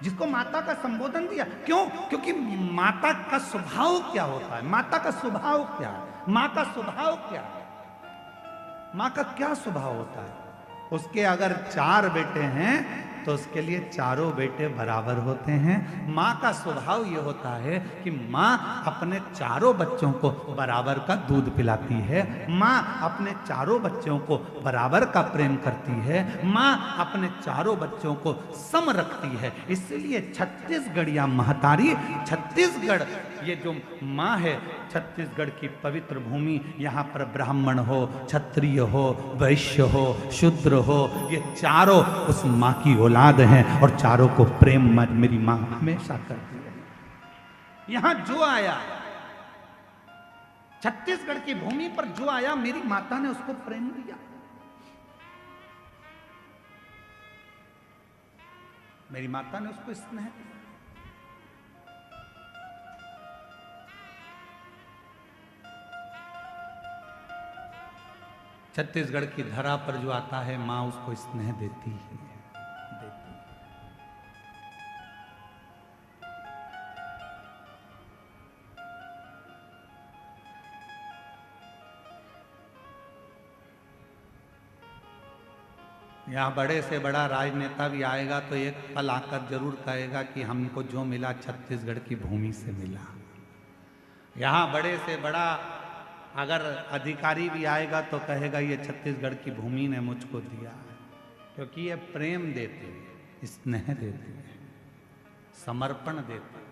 जिसको माता का संबोधन दिया। क्यों? क्योंकि माता का स्वभाव क्या होता है, माता का स्वभाव क्या है, माँ का स्वभाव क्या है, माँ का क्या स्वभाव होता है। उसके अगर 4 बेटे हैं तो उसके लिए चारों बेटे बराबर होते हैं। माँ का स्वभाव ये होता है कि माँ अपने चारों बच्चों को बराबर का दूध पिलाती है। माँ अपने चारों बच्चों को बराबर का प्रेम करती है। माँ अपने चारों बच्चों को सम रखती है। इसलिए छत्तीसगढ़िया महतारी, छत्तीसगढ़ ये जो माँ है, छत्तीसगढ़ की पवित्र भूमि, यहाँ पर ब्राह्मण हो, क्षत्रिय हो, वैश्य हो, शूद्र हो, ये चारों उस माँ की औलाद हैं और चारों को प्रेम मेरी माँ हमेशा करती है। यहाँ जो आया, छत्तीसगढ़ की भूमि पर जो आया, मेरी माता ने उसको प्रेम दिया, मेरी माता ने उसको स्नेह दिया। छत्तीसगढ़ की धरा पर जो आता है, माँ उसको स्नेह देती ही है, देती है। यहाँ बड़े से बड़ा राजनेता भी आएगा तो एक पल आकर जरूर कहेगा कि हमको जो मिला छत्तीसगढ़ की भूमि से मिला। यहाँ बड़े से बड़ा अगर अधिकारी भी आएगा तो कहेगा ये छत्तीसगढ़ की भूमि ने मुझको दिया है, क्योंकि ये प्रेम देते हैं, स्नेह देते हैं, समर्पण देते हैं।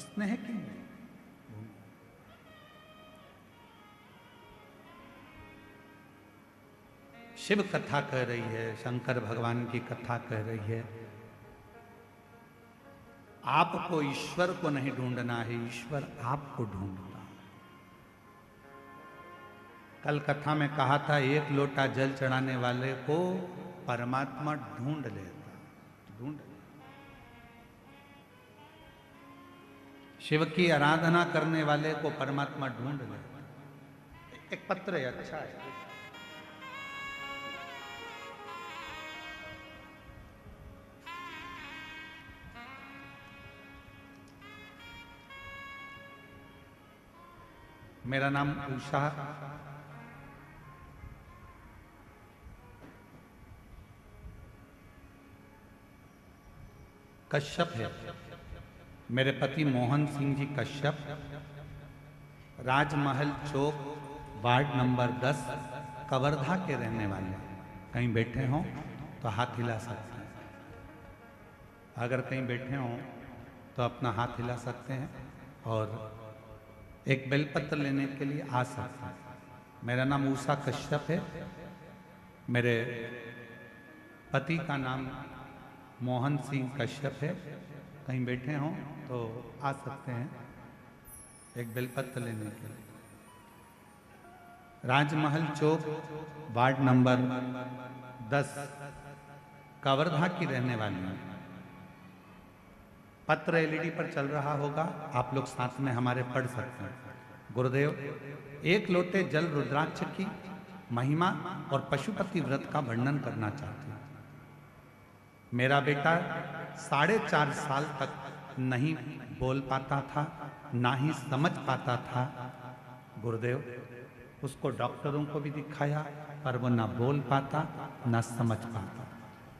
स्नेह की शिव कथा कह रही है, शंकर भगवान की कथा कह रही है, आपको ईश्वर को नहीं ढूंढना है, ईश्वर आपको ढूंढता है। कल कथा में कहा था, एक लोटा जल चढ़ाने वाले को परमात्मा ढूंढ लेता, ढूंढ लेता। शिव की आराधना करने वाले को परमात्मा ढूंढ लेता। एक पत्र है, अच्छा है। मेरा नाम उषा कश्यप है। मेरे पति मोहन सिंह जी कश्यप राजमहल चौक वार्ड नंबर 10 कवर्धा के रहने वाले। कहीं बैठे हों तो हाथ हिला सकते हैं, अगर कहीं बैठे हों तो अपना हाथ हिला सकते हैं और एक बेलपत्र लेने के लिए आ सकते हैं। मेरा नाम उषा कश्यप है। मेरे पति का नाम मोहन सिंह कश्यप है। कहीं बैठे हों तो आ सकते हैं एक बेलपत्र लेने के लिए। राजमहल चौक वार्ड नंबर 10 कवर्धा की रहने वाली है। पत्र एलईडी पर चल रहा होगा, आप लोग साथ में हमारे पढ़ सकते हैं। गुरुदेव, एक लोटे जल रुद्राक्ष की महिमा और पशुपति व्रत का वर्णन करना चाहते हैं। मेरा बेटा 4.5 साल तक नहीं बोल पाता था, ना ही समझ पाता था। गुरुदेव, उसको डॉक्टरों को भी दिखाया पर वो ना बोल पाता ना समझ पाता।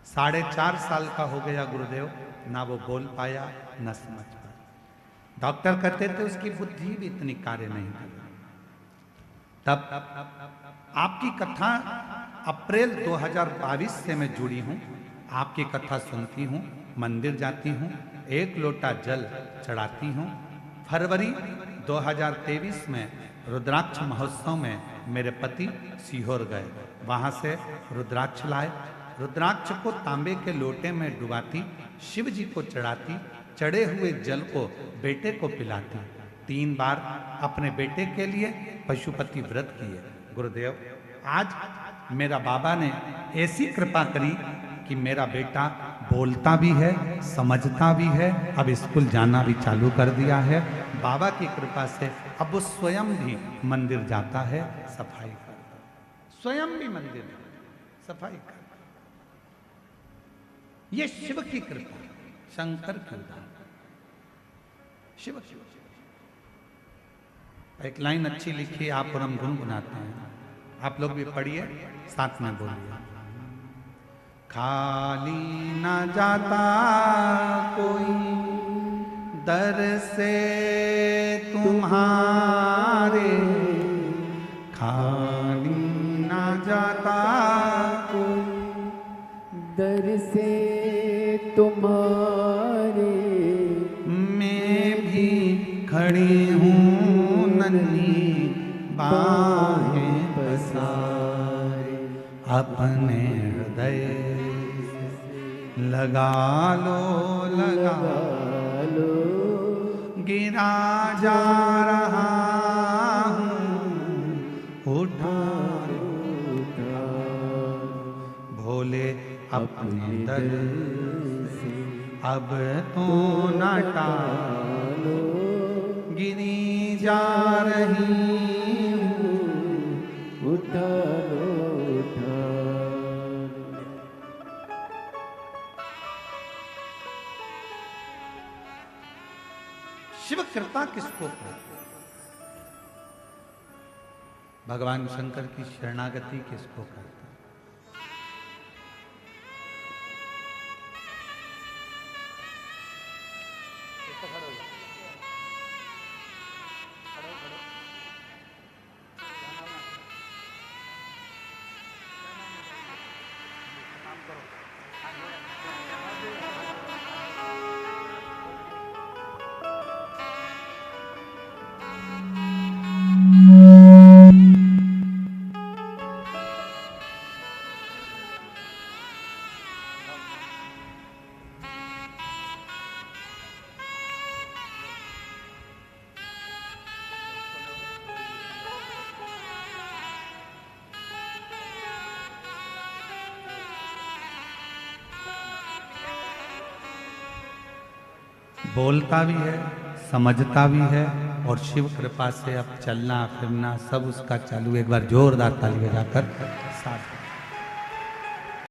4.5 साल का हो गया गुरुदेव, ना वो बोल पाया ना समझ पाया। डॉक्टर कहते थे उसकी बुद्धि भी इतनी कार्य नहीं कर रही। तब आपकी कथा अप्रैल 2022 से मैं जुड़ी हूँ, आपकी कथा सुनती हूँ, मंदिर जाती हूँ, एक लोटा जल चढ़ाती हूँ। फरवरी 2023 में रुद्राक्ष महोत्सव में मेरे पति सीहोर गए, वहाँ से रुद्राक्ष लाए। रुद्राक्ष को तांबे के लोटे में डुबाती, शिव जी को चढ़ाती, चढ़े हुए जल को बेटे को पिलाती। 3 बार अपने बेटे के लिए पशुपति व्रत किए। गुरुदेव, आज मेरा बाबा ने ऐसी कृपा करी कि मेरा बेटा बोलता भी है, समझता भी है, अब स्कूल जाना भी चालू कर दिया है। बाबा की कृपा से अब वो स्वयं भी मंदिर जाता है, सफाई करता है, स्वयं भी मंदिर सफाई करता है। ये शिव की कृपा, शंकर की उदाहरण। शिव शिव एक लाइन अच्छी लिखी, आप और हम गुनगुनाते हैं, आप लोग भी पढ़िए, साथ में बोलिए। खाली न जाता कोई दर से तुम्हारे, खाली न जाता कोई दर से तुम्हारे, मैं भी खड़ी हूँ नन्ही बाहें पसारे, अपने हृदय लगा लो, लगा लो, गिरा जा रहा हूँ, उठा उठा भोले अपने दर से अब तो न टालो, गिरी जा रही हूँ, उठा लो, उठा लो। शिव कृपा किसको कहते हैं? भगवान शंकर की शरणागति किसको कहते हैं? बोलता भी है, समझता भी है, और शिव कृपा से अब चलना फिरना सब उसका चालू। एक बार जोरदार ताली बजाकर साथ